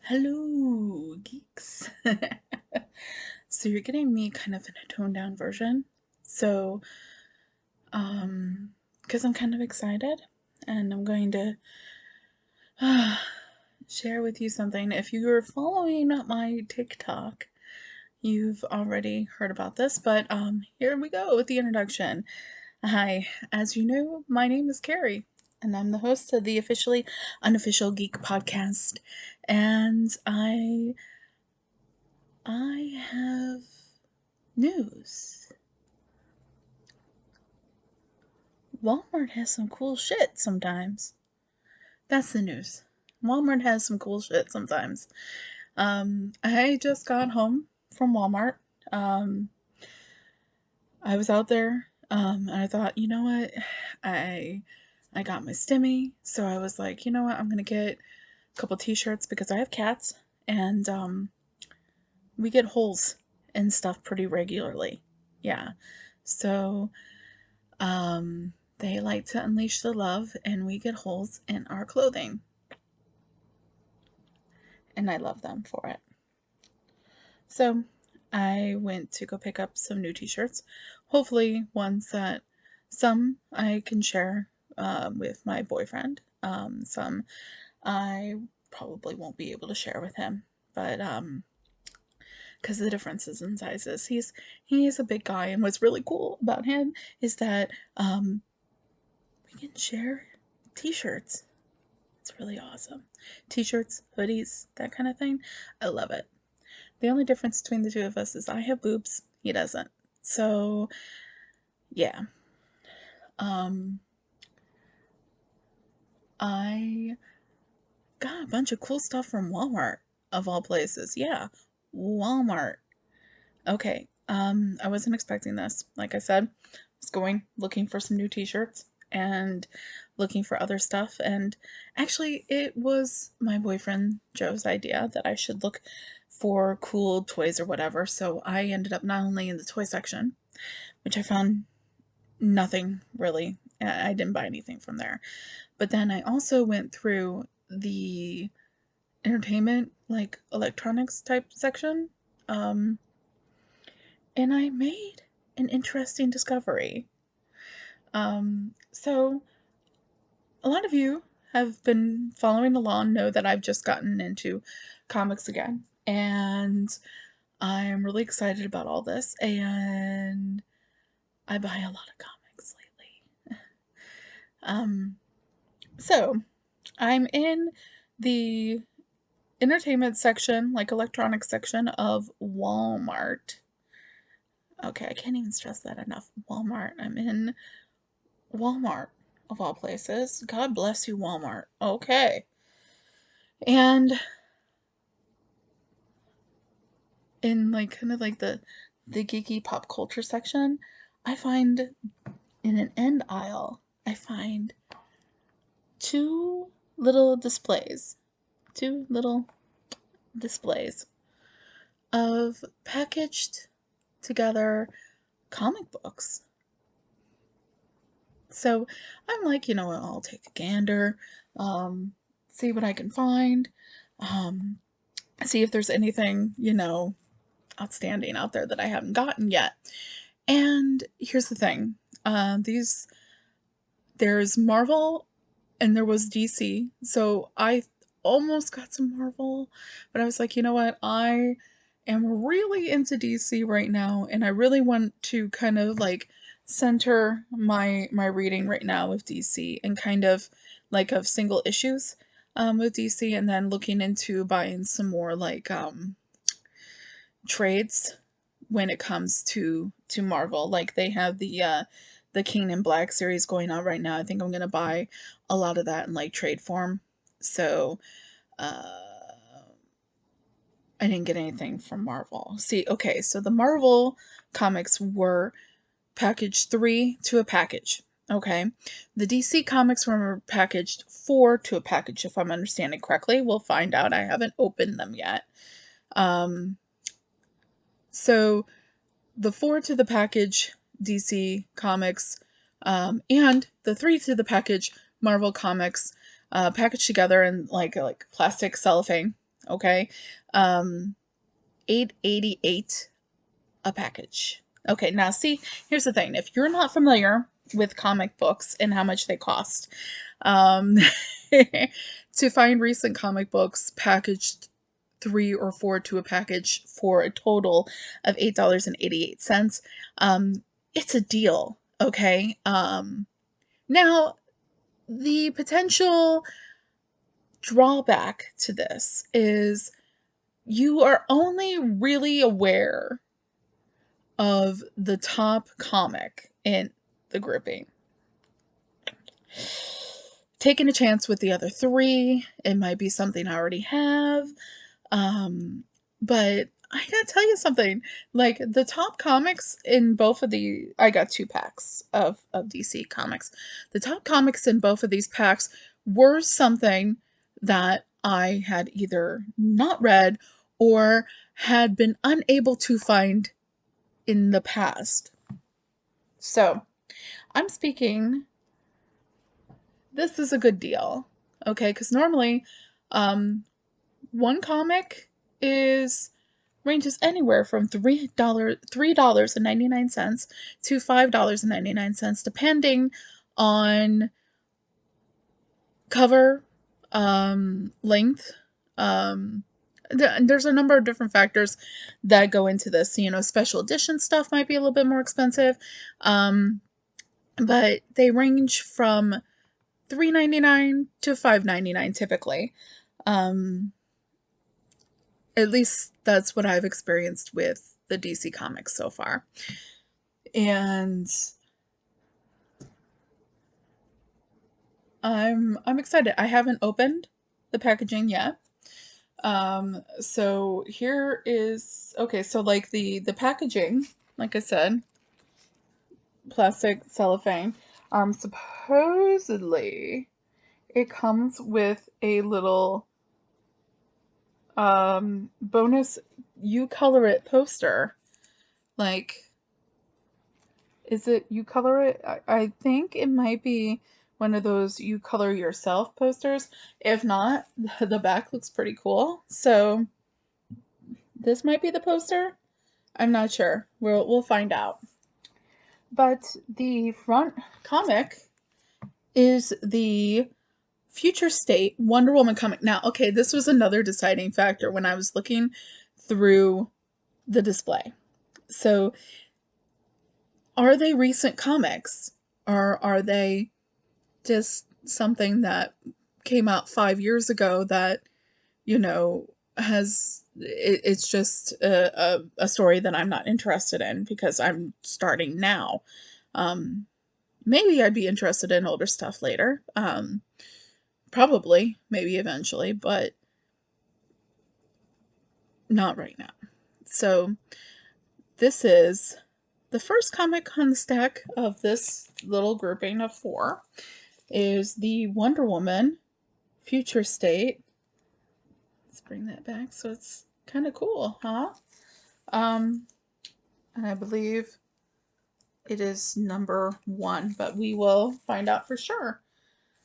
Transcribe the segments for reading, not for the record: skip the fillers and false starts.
Hello, geeks. So you're getting me kind of in a toned down version. So, because I'm kind of excited and I'm going to share with you something. If you were following my TikTok, you've already heard about this, but here we go with the introduction. Hi, as you know, my name is Carrie, and I'm the host of the officially Unofficial Geek podcast. And I have news. Walmart has some cool shit sometimes. That's the news. Walmart has some cool shit sometimes. I just got home from Walmart. Um, I was out there, and I thought, you know what, I I got my stimmy, so I was like, you know what, I'm gonna get a couple t-shirts because I have cats, and we get holes in stuff pretty regularly. Yeah. So they like to unleash the love, and we get holes in our clothing. And I love them for it. So I went to go pick up some new t-shirts. Hopefully ones that some I can share with my boyfriend. Some I probably won't be able to share with him. But because of the differences in sizes. He is a big guy, and what's really cool about him is that we can share t-shirts. It's really awesome. T-shirts, hoodies, that kind of thing. I love it. The only difference between the two of us is I have boobs, he doesn't. So, yeah. Um I got a bunch of cool stuff from Walmart of all places. Yeah. Walmart. Okay. I wasn't expecting this. Like I said, I was going looking for some new t-shirts and looking for other stuff, and actually it was my boyfriend Joe's idea that I should look for cool toys or whatever. So I ended up not only in the toy section, which I found nothing really. I didn't buy anything from there. But then I also went through the entertainment, like electronics type section. Um, and I made an interesting discovery. So a lot of you have been following along know that I've just gotten into comics again, and I'm really excited about all this, and I buy a lot of comics lately. Um, so I'm in the entertainment section, like electronics section of Walmart. Okay, I can't even stress that enough. Walmart. I'm in Walmart, of all places. God bless you, Walmart. Okay. And in like kind of like the geeky pop culture section, I find in an end aisle, I find two little displays. Two little displays of packaged together comic books. So I'm like, you know what, I'll take a gander, um, see what I can find, um, see if there's anything, outstanding out there that I haven't gotten yet. And here's the thing, there's Marvel and there was DC. So I almost got some Marvel, but I was like, you know what, I am really into DC right now, and I really want to kind of like center my reading right now with DC, and kind of like of single issues with DC, and then looking into buying some more like trades when it comes to Marvel. Like they have the King in Black series going on right now. I think I'm gonna buy a lot of that in like trade form. So I didn't get anything from Marvel. See, okay, so the Marvel comics were packaged 3 to a package. Okay. The DC comics were packaged 4 to a package, if I'm understanding correctly. We'll find out. I haven't opened them yet. So the 4 to the package DC comics, and the 3 to the package Marvel comics, packaged together in like plastic cellophane. Okay. $8.88 a package. Okay, now see, here's the thing. If you're not familiar with comic books and how much they cost, um, to find recent comic books packaged 3 or 4 to a package for a total of $8.88, it's a deal. Okay. Now the potential drawback to this is you are only really aware of the top comic in the grouping. Taking a chance with the other 3, it might be something I already have. But I gotta tell you something. Like the top comics in both of the, I got 2 packs of DC comics. The top comics in both of these packs were something that I had either not read or had been unable to find in the past. So, I'm speaking, this is a good deal, okay? Because normally, one comic ranges anywhere from $3.99 to $5.99, depending on cover, length. There's a number of different factors that go into this. You know, special edition stuff might be a little bit more expensive, but they range from $3.99 to $5.99 typically. At least that's what I've experienced with the DC comics so far. And I'm excited. I haven't opened the packaging yet. So here is, okay, so like the packaging, like I said, plastic cellophane, supposedly it comes with a little bonus You Color It poster. Like, is it You Color It? I think it might be one of those You Color Yourself posters. If not, the back looks pretty cool. So this might be the poster. I'm not sure. We'll find out. But the front comic is the Future State Wonder Woman comic. Now, okay, this was another deciding factor when I was looking through the display. So, are they recent comics? Or are they just something that came out 5 years ago that, you know, it's just a story that I'm not interested in because I'm starting now. Maybe I'd be interested in older stuff later. Probably, maybe eventually, but not right now. So this is the first comic on the stack of this little grouping of 4 is the Wonder Woman Future State. Let's bring that back so it's kind of cool, huh? And I believe it is number 1, but we will find out for sure.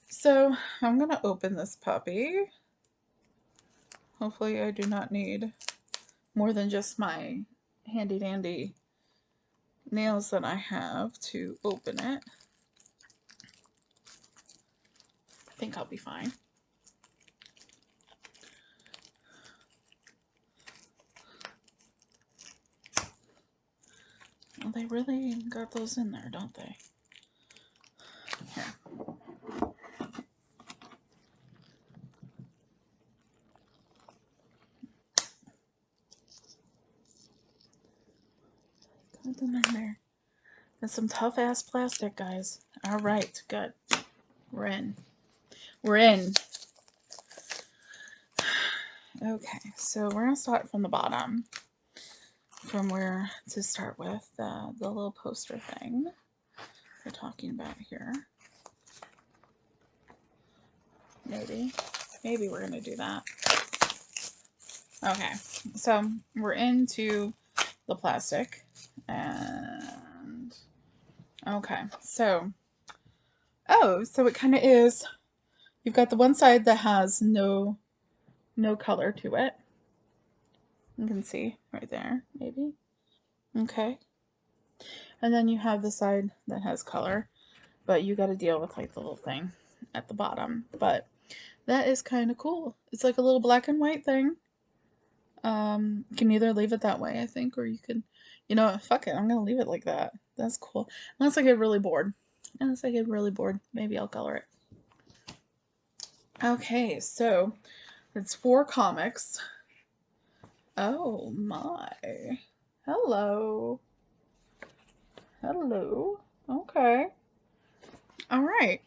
So I'm gonna open this puppy. Hopefully I do not need more than just my handy dandy nails that I have to open it. I think I'll be fine. Well, they really got those in there, don't they? Here. Got them in there. That's some tough ass plastic, guys. Alright, good. We're in. We're in. Okay, so we're gonna start from the bottom. From where to start with, the little poster thing we're talking about here. Maybe we're gonna do that. Okay, so we're into the plastic, and okay, so so it kind of is. You've got the one side that has no no color to it. You can see right there, maybe. Okay. And then you have the side that has color, but you got to deal with like the little thing at the bottom. But that is kind of cool. It's like a little black and white thing. You can either leave it that way, I think, or you could, you know, fuck it, I'm gonna leave it like that. That's cool. Unless I get really bored. Maybe I'll color it. Okay, so it's 4 comics. Oh my. Hello. Hello. Okay. All right.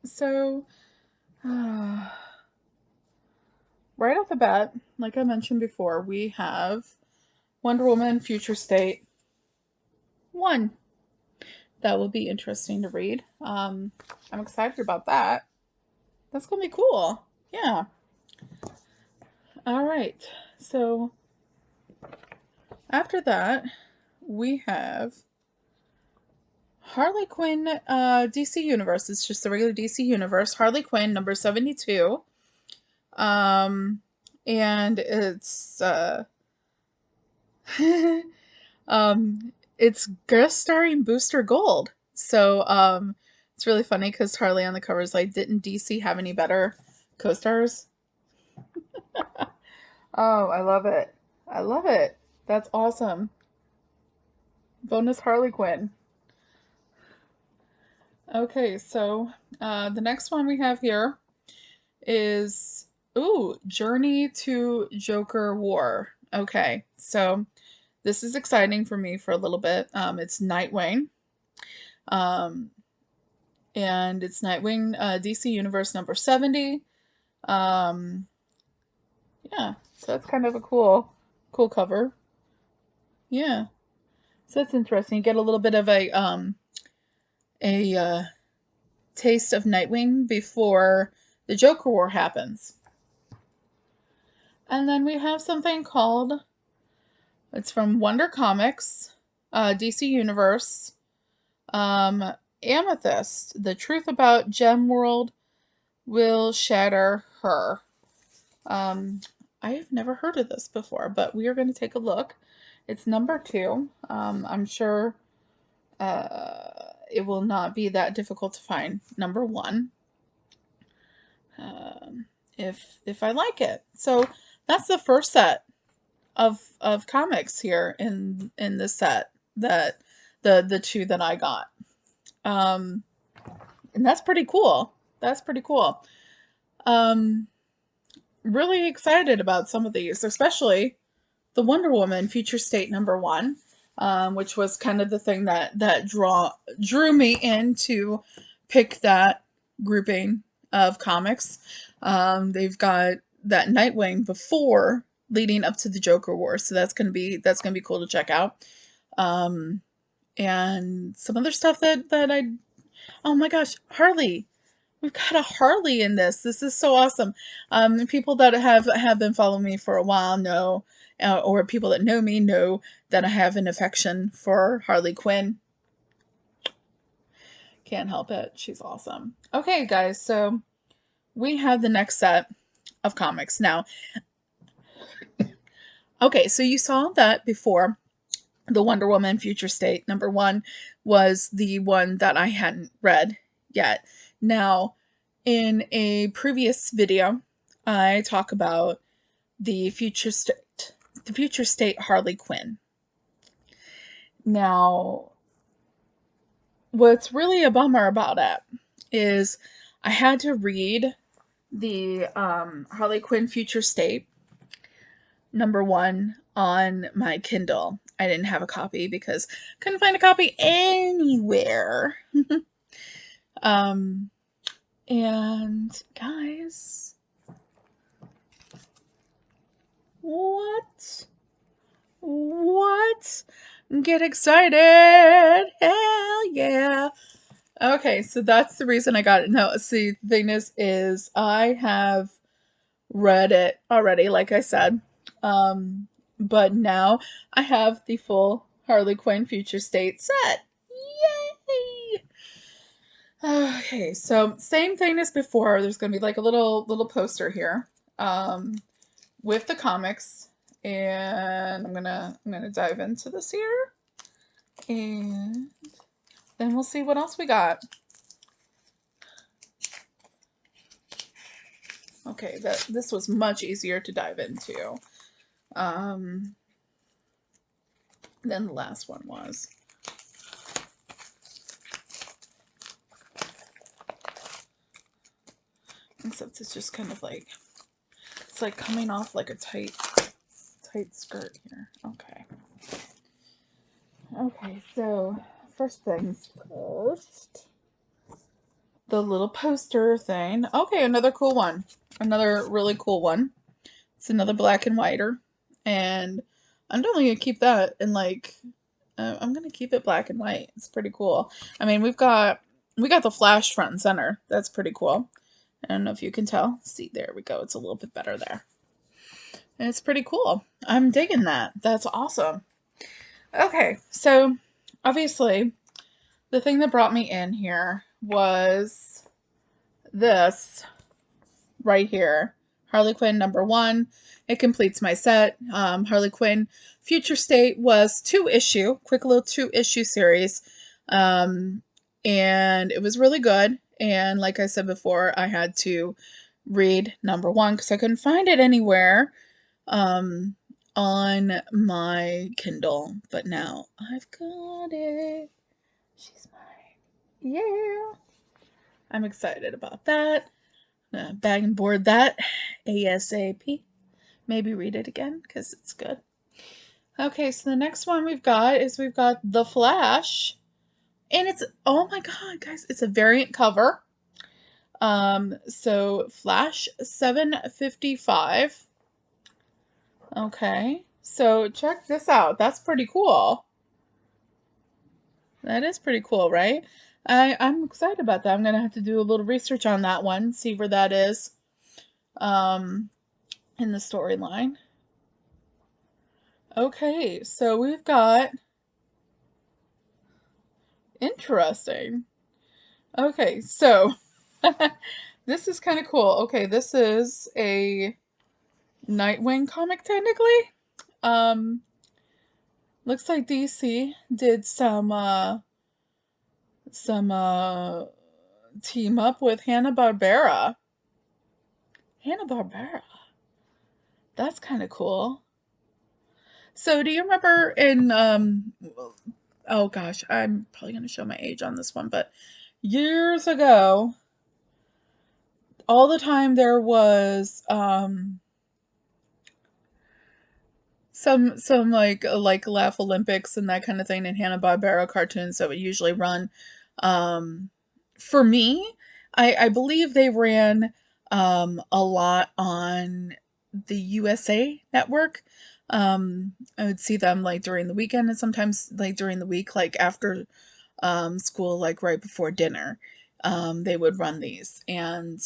So, right off the bat, like I mentioned before, we have Wonder Woman Future State 1. That will be interesting to read. I'm excited about that. That's going to be cool. Yeah. All right. So, after that, we have Harley Quinn DC Universe. It's just the regular DC Universe. Harley Quinn number 72. And it's it's guest starring Booster Gold. So it's really funny because Harley on the cover is like, didn't DC have any better co-stars? Oh, I love it. I love it. That's awesome. Bonus Harley Quinn. Okay, so the next one we have here is, ooh, Journey to Joker War. Okay, so this is exciting for me for a little bit. It's Nightwing. Um, and it's Nightwing DC Universe number 70. Um, yeah, so that's kind of a cool cover. Yeah, so that's interesting. You get a little bit of a taste of Nightwing before the Joker War happens. And then we have something called, it's from Wonder Comics, DC Universe, Amethyst. The truth about Gem World will shatter her. I have never heard of this before, but we are going to take a look. It's number 2. I'm sure it will not be that difficult to find number 1. If I like it. So that's the first set of comics here in this set, that the 2 that I got. And that's pretty cool. That's pretty cool. Really excited about some of these, especially the Wonder Woman Future State number 1, which was kind of the thing that drew me in to pick that grouping of comics. They've got that Nightwing before leading up to the Joker War, so that's gonna be cool to check out. And some other stuff that oh my gosh, Harley. We've got a Harley in this. This is so awesome. People that have been following me for a while know, or people that know me know that I have an affection for Harley Quinn. Can't help it. She's awesome. Okay, guys, so we have the next set of comics. Now, okay, so you saw that before. The Wonder Woman Future State number 1 was the one that I hadn't read yet. Now, in a previous video, I talk about the Future State Harley Quinn. Now, what's really a bummer about it is I had to read the Harley Quinn Future State number 1 on my Kindle. I didn't have a copy because I couldn't find a copy anywhere. And guys, what? Get excited! Hell yeah! Okay, so that's the reason I got it. No, see, the thing is I have read it already, like I said. But now I have the full Harley Quinn Future State set. Yay! Okay, so same thing as before. There's gonna be like a little poster here. with the comics, and I'm gonna dive into this here, and then we'll see what else we got. Okay, this was much easier to dive into than the last one was. Except it's just kind of like, it's like coming off like a tight skirt here. Okay. Okay, so first things first. The little poster thing. Okay, another cool one. Another really cool one. It's another black and whiter. And I'm definitely going to keep that in like, I'm going to keep it black and white. It's pretty cool. I mean, we got the Flash front and center. That's pretty cool. I don't know if you can tell. See, there we go. It's a little bit better there. And it's pretty cool. I'm digging that. That's awesome. Okay, so obviously the thing that brought me in here was this right here. Harley Quinn #1. It completes my set. Harley Quinn Future State was 2-issue, quick little 2-issue series. And it was really good. And like I said before, I had to read #1 because I couldn't find it anywhere on my Kindle. But now I've got it. She's mine. Yeah. I'm excited about that. Bag and board that ASAP. Maybe read it again because it's good. Okay, so the next one we've got The Flash. And it's, oh my god, guys, it's a variant cover. So Flash 755. Okay, so check this out. That's pretty cool. That is pretty cool, right? I'm excited about that. I'm going to have to do a little research on that one, see where that is in the storyline. Okay, so we've got... Interesting. Okay, so this is kind of cool. Okay, this is a Nightwing comic technically. Looks like DC did some team up with Hanna-Barbera. Hanna-Barbera. That's kind of cool. So do you remember in oh gosh, I'm probably going to show my age on this one, but years ago, all the time there was some like Laugh Olympics and that kind of thing in Hanna-Barbera cartoons that would usually run. For me, I believe they ran a lot on the USA Network. I would see them like during the weekend and sometimes like during the week, like after school, like right before dinner. They would run these, and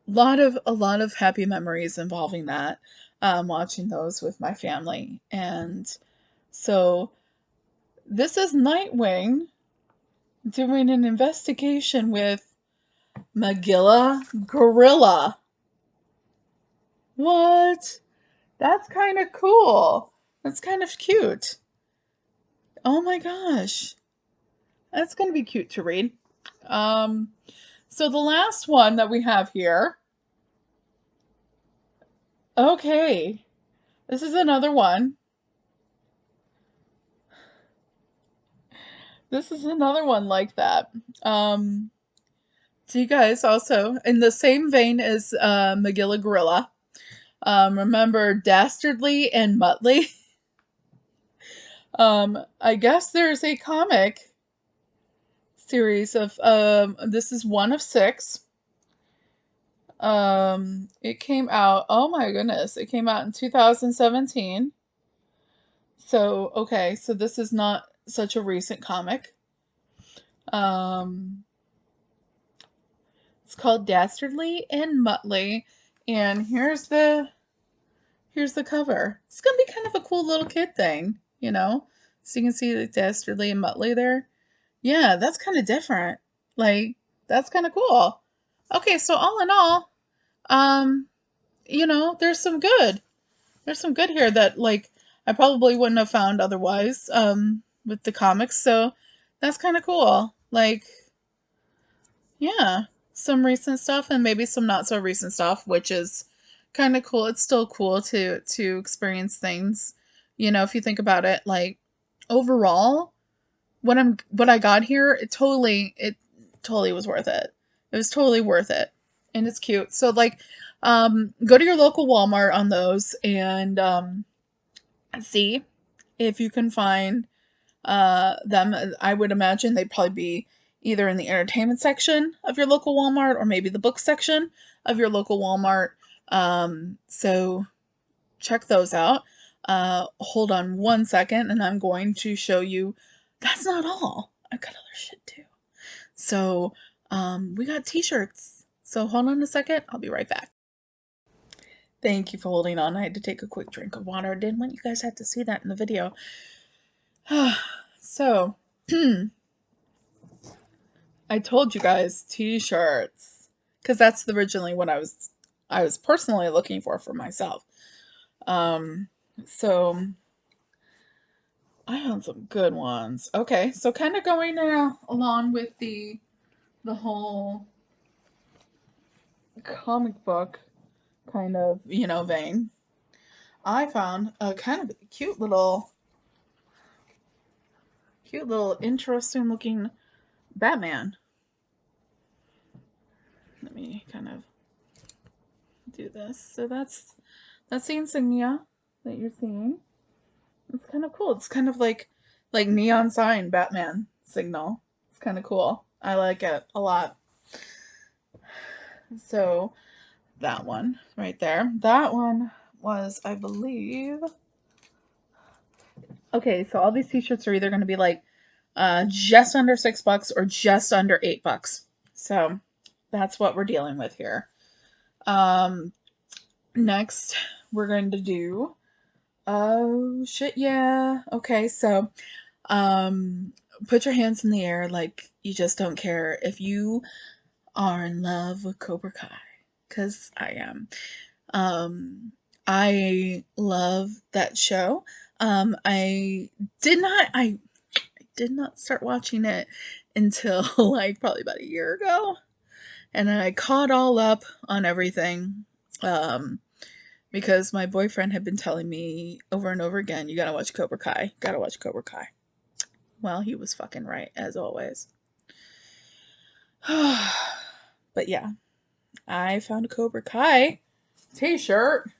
a lot of happy memories involving that, watching those with my family. And so this is Nightwing doing an investigation with Magilla Gorilla. What? That's kind of cool. That's kind of cute. Oh my gosh. That's going to be cute to read. So the last one that we have here. Okay. This is another one. This is another one like that. So you guys also, in the same vein as Magilla Gorilla, remember Dastardly and Muttley? I guess there's a comic series of, this is 1 of 6. It came out, oh my goodness, it came out in 2017. So, okay, so this is not such a recent comic. It's called Dastardly and Muttley, and here's the cover. It's gonna be kind of a cool little kid thing, you know? So you can see the Dastardly and Muttley there. Yeah, that's kind of different. Like, that's kind of cool. Okay, so all in all, you know, there's some good. There's some good here that, like, I probably wouldn't have found otherwise, with the comics, so that's kind of cool. Like, yeah, some recent stuff and maybe some not so recent stuff, which is kind of cool. It's still cool to experience things. You know, if you think about it, like overall, what I got here, it totally was worth it. It was totally worth it. And it's cute. So like go to your local Walmart on those and see if you can find them. I would imagine they'd probably be either in the entertainment section of your local Walmart or maybe the book section of your local Walmart. So check those out. Hold on one second and I'm going to show you. That's not all. I got other shit too. So we got t-shirts. So hold on a second. I'll be right back. Thank you for holding on. I had to take a quick drink of water. I didn't want you guys to have to see that in the video. So, I told you guys t-shirts because that's originally what I was personally looking for myself. So I found some good ones. Okay, so kind of going along with the whole comic book kind of, you know, vein. I found a kind of cute little interesting looking Batman. Let me kind of do this. So that's the insignia that you're seeing. It's kind of cool. It's kind of like neon sign Batman signal. It's kind of cool. I like it a lot. So that one right there. That one was, I believe. Okay, so all these t-shirts are either going to be like just under $6 or just under $8. So that's what we're dealing with here. Next we're going to do, oh shit, yeah. Okay, so put your hands in the air like you just don't care if you are in love with Cobra Kai, because I am. I love that show. I did not start watching it until like probably about a year ago. And I caught all up on everything. Because my boyfriend had been telling me over and over again, you gotta watch Cobra Kai. Gotta watch Cobra Kai. Well, he was fucking right, as always. But yeah, I found a Cobra Kai t-shirt.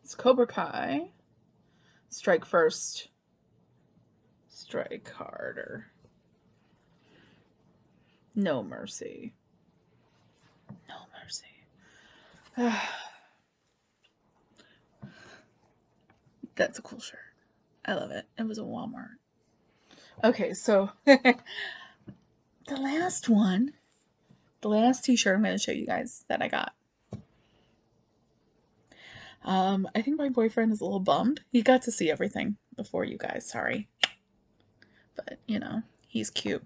It's Cobra Kai. Strike first. Strike harder. No mercy. No mercy. That's a cool shirt. I love it. It was a Walmart. Okay, so the last one, the last t-shirt I'm going to show you guys that I got. I think my boyfriend is a little bummed. He got to see everything before you guys, sorry. But, you know, he's cute.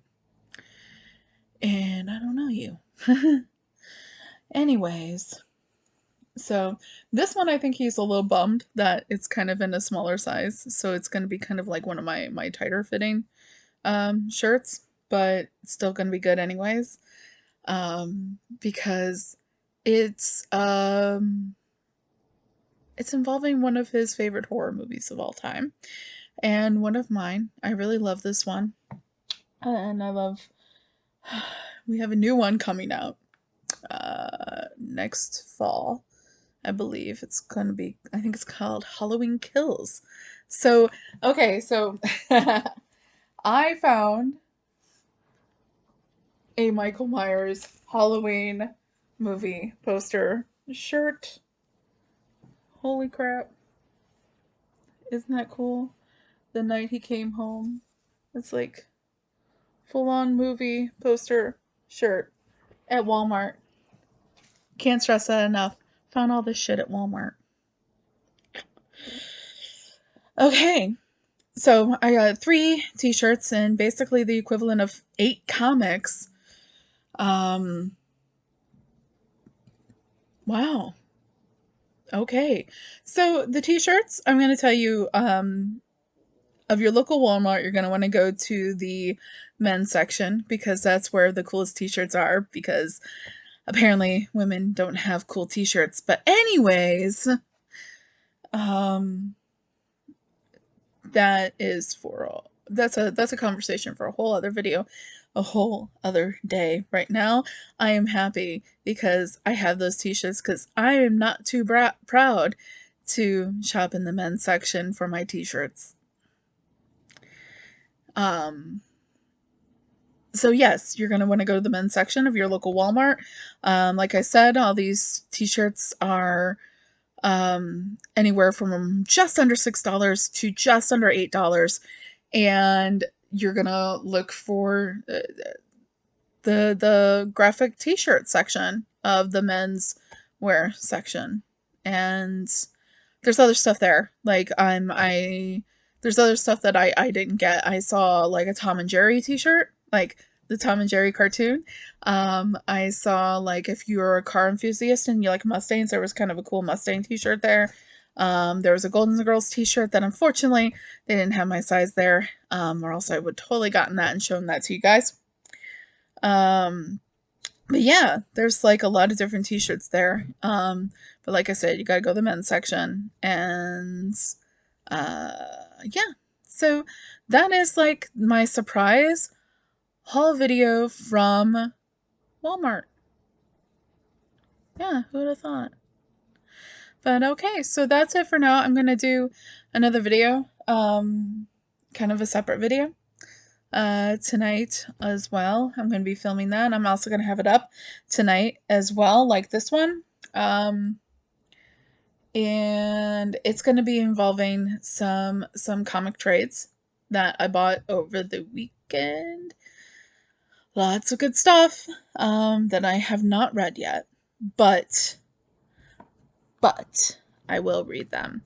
And I don't know you. Anyways, so this one I think he's a little bummed that it's kind of in a smaller size. So it's going to be kind of like one of my tighter fitting shirts, but it's still going to be good anyways. Because it's involving one of his favorite horror movies of all time. And one of mine. I really love this one. And I love, we have a new one coming out next fall. I believe it's going to be, I think it's called Halloween Kills. So, okay, so I found a Michael Myers Halloween movie poster shirt. Holy crap. Isn't that cool? The night he came home. It's like full-on movie poster shirt at Walmart. Can't stress that enough. Found all this shit at Walmart. Okay, so I got 3 t-shirts and basically the equivalent of 8 comics. Wow. Okay. So the t-shirts, I'm going to tell you, of your local Walmart, you're going to want to go to the men's section because that's where the coolest t-shirts are, because apparently women don't have cool t-shirts. But anyways, um, that is for all. That's a conversation for a whole other video, a whole other day. Right now, I am happy because I have those t-shirts because I am not too proud to shop in the men's section for my t-shirts. Um, so yes, you're gonna want to go to the men's section of your local Walmart. Like I said, all these t-shirts are anywhere from just under $6 to just under $8, and you're gonna look for the graphic t-shirt section of the men's wear section, and there's other stuff there. Like there's other stuff that I didn't get. I saw like a Tom and Jerry t-shirt, like the Tom and Jerry cartoon. I saw, like, if you're a car enthusiast and you like Mustangs, there was kind of a cool Mustang t-shirt there. There was a Golden Girls t-shirt that unfortunately they didn't have my size there, or else I would totally gotten that and shown that to you guys. But yeah, there's like a lot of different t-shirts there. But like I said, you gotta go to the men's section, and yeah. So that is like my surprise haul video from Walmart. Yeah, who would have thought? But okay, so that's it for now. I'm gonna do another video, kind of a separate video, tonight as well. I'm gonna be filming that. I'm also gonna have it up tonight as well, like this one. And it's gonna be involving some comic trades that I bought over the weekend. Lots of good stuff, that I have not read yet, but I will read them.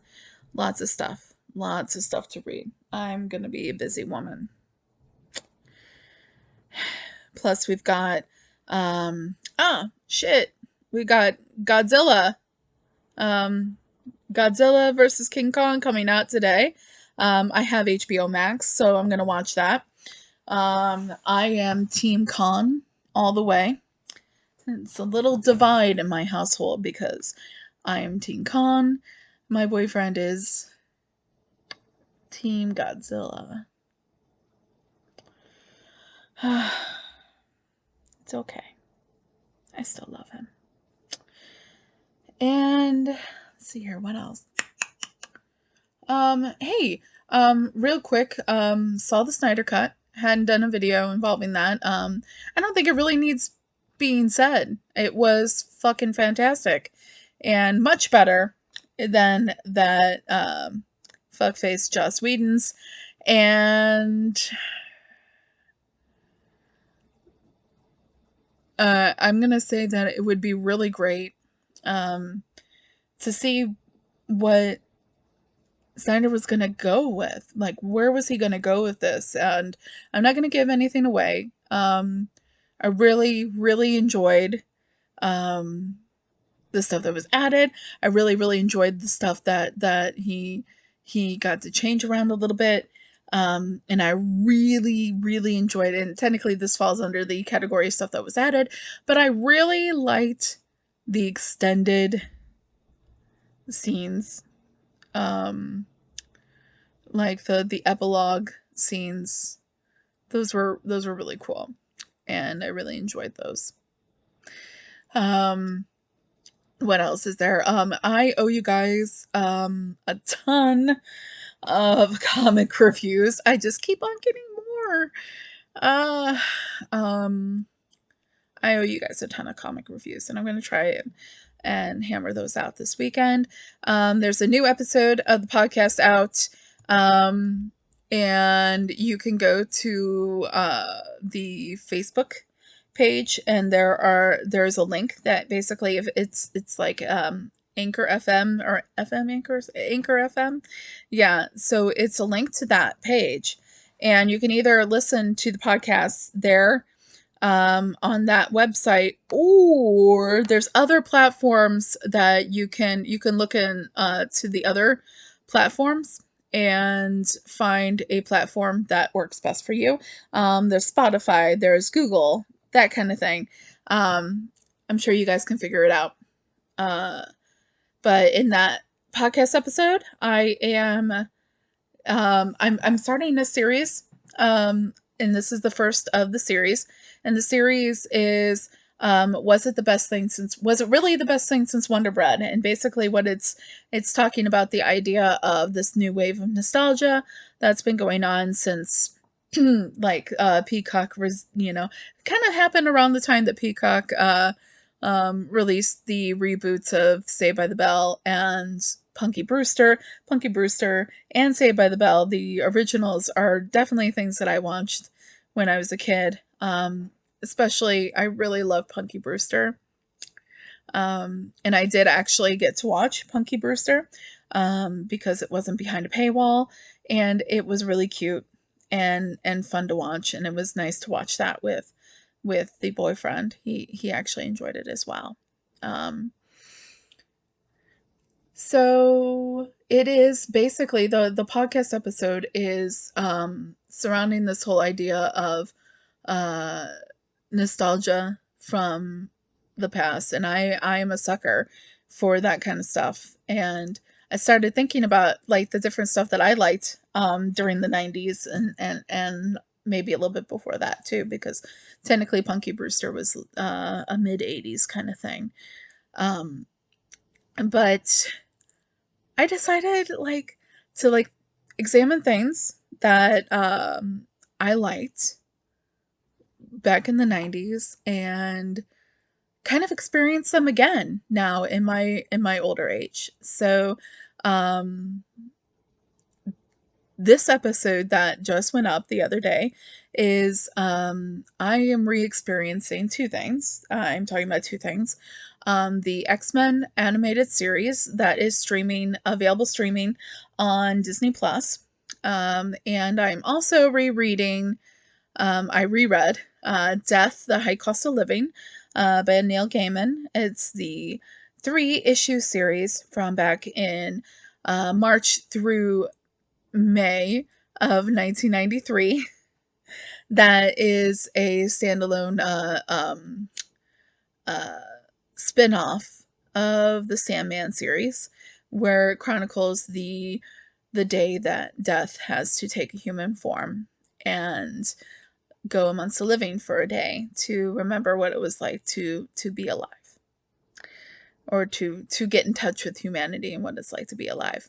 Lots of stuff. Lots of stuff to read. I'm gonna be a busy woman. Plus we've got shit. We got Godzilla. Godzilla versus King Kong coming out today. I have HBO Max, so I'm gonna watch that. I am Team Kong all the way. It's a little divide in my household because I am Team Kong. My boyfriend is Team Godzilla. It's okay. I still love him. And let's see here, what else? Hey, real quick, saw the Snyder Cut. Hadn't done a video involving that. I don't think it really needs being said. It was fucking fantastic. And much better than that, fuckface Joss Whedon's. And I'm gonna say that it would be really great, to see what Snyder was gonna go with. Like, where was he gonna go with this? And I'm not gonna give anything away. I really, really enjoyed the stuff that was added. I really, really enjoyed the stuff that he got to change around a little bit. And I really, really enjoyed it. And technically this falls under the category of stuff that was added, but I really liked the extended scenes. Like the epilogue scenes. Those were really cool. And I really enjoyed those. What else is there? I owe you guys a ton of comic reviews. I just keep on getting more. Uh I owe you guys a ton of comic reviews, and I'm going to try and hammer those out this weekend. There's a new episode of the podcast out, and you can go to the Facebook page, and there's a link that basically, if it's like Anchor FM or FM Anchor FM, yeah. So it's a link to that page, and you can either listen to the podcast there, on that website, or there's other platforms that you can look in to the other platforms and find a platform that works best for you. There's Spotify, there's Google, that kind of thing. I'm sure you guys can figure it out. But in that podcast episode, I'm starting a series, and this is the first of the series. And the series is, was it really the best thing since Wonder Bread? And basically, what it's talking about the idea of this new wave of nostalgia that's been going on since. Like Peacock was, kind of happened around the time that Peacock released the reboots of Saved by the Bell and Punky Brewster. Punky Brewster and Saved by the Bell, the originals, are definitely things that I watched when I was a kid. Especially, I really love Punky Brewster. And I did actually get to watch Punky Brewster because it wasn't behind a paywall, and it was really cute and fun to watch, and it was nice to watch that with the boyfriend. He actually enjoyed it as well. So it is basically the podcast episode is surrounding this whole idea of uh, nostalgia from the past, and I am a sucker for that kind of stuff. And I started thinking about like the different stuff that I liked during the 90s and maybe a little bit before that too, because technically Punky Brewster was a mid 80s kind of thing. But I decided to examine things that I liked back in the 90s and kind of experience them again now in my older age. So um this episode that just went up the other day is I am re-experiencing two things. I'm talking about two things. The X-Men animated series that is available streaming on Disney Plus. And I'm also rereading, I reread Death, the High Cost of Living by Neil Gaiman. It's the 3-issue series from back in March through May of 1993. That is a standalone uh, spin-off of the Sandman series, where it chronicles the day that Death has to take a human form and go amongst the living for a day to remember what it was like to be alive, or to get in touch with humanity and what it's like to be alive.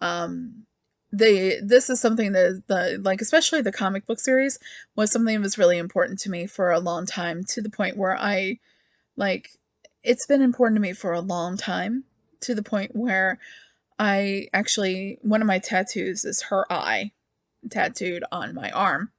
Um, this is something that especially the comic book series was something that was really important to me for a long time, to the point where like it's been important to me for a long time, to the point where I actually, one of my tattoos is her eye tattooed on my arm.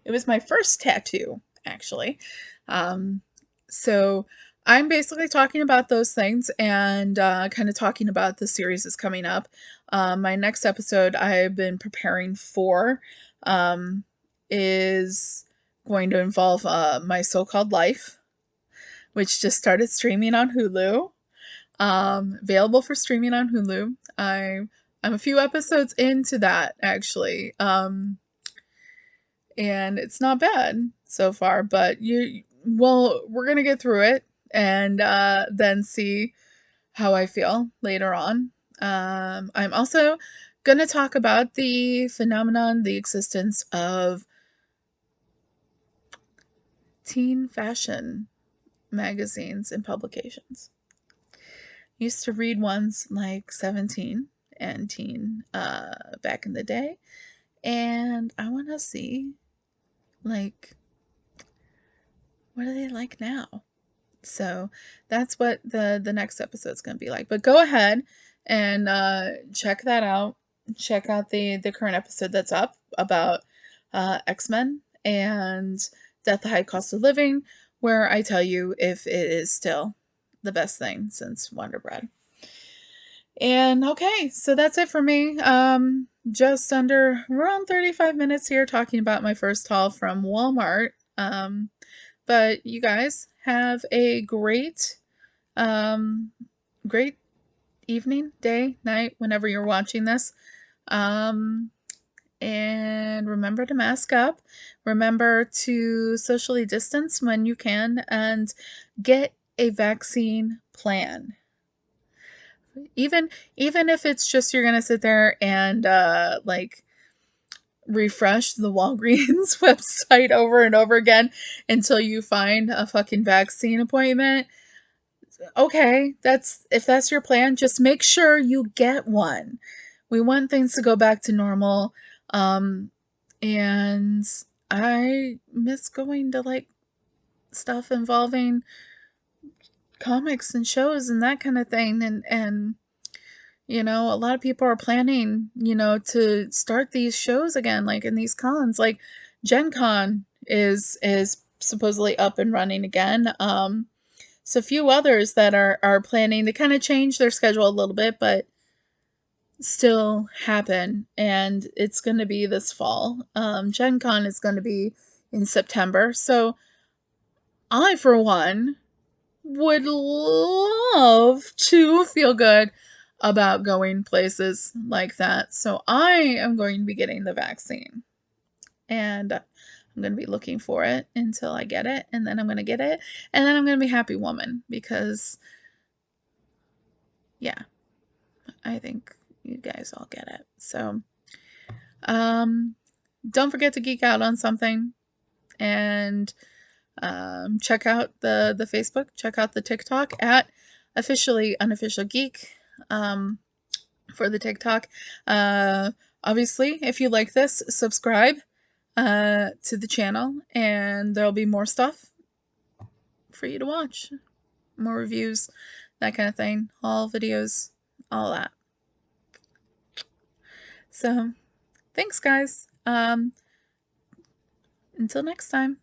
It was my first tattoo, actually. Um, so I'm basically talking about those things and kind of talking about the series that's coming up. My next episode I've been preparing for um, is going to involve My So-Called Life, which just started streaming on Hulu. Available for streaming on Hulu. I'm a few episodes into that, actually. And it's not bad so far, but we're gonna get through it and then see how I feel later on. I'm also gonna talk about the phenomenon, the existence of teen fashion magazines and publications. Used to read ones like 17 and Teen back in the day, and I want to see, like, what are they like now? So that's what the next episode's going to be like. But go ahead and check that out. Check out the current episode that's up about X-Men and Death, the High Cost of Living, where I tell you if it is still the best thing since Wonder Bread. And okay, so that's it for me. Just under around 35 minutes here talking about my first haul from Walmart. But you guys have a um, great evening, day, night, whenever you're watching this. Um, and remember to mask up. Remember to socially distance when you can, and get a vaccine plan. Even even if it's just you're gonna sit there and like refresh the Walgreens website over and over again until you find a fucking vaccine appointment. Okay, that's if that's your plan, just make sure you get one. We want things to go back to normal. Um and I miss going to like stuff involving comics and shows and that kind of thing, and you know, a lot of people are planning, you know, to start these shows again, like in these cons. Like Gen Con is supposedly up and running again. So a few others that are planning to kind of change their schedule a little bit, but still happen. And it's going to be this fall. Gen Con is going to be in September. So I, for one, would love to feel good about going places like that. So I am going to be getting the vaccine. And I'm going to be looking for it until I get it. And then I'm going to get it. And then I'm going to be happy woman because, yeah, I think you guys all get it. So, don't forget to geek out on something and check out the Facebook, check out the TikTok at officially unofficial geek for the TikTok. Uh, Obviously, if you like this, subscribe to the channel, and there'll be more stuff for you to watch, more reviews, that kind of thing, haul videos, all that. So, thanks, guys. Until next time.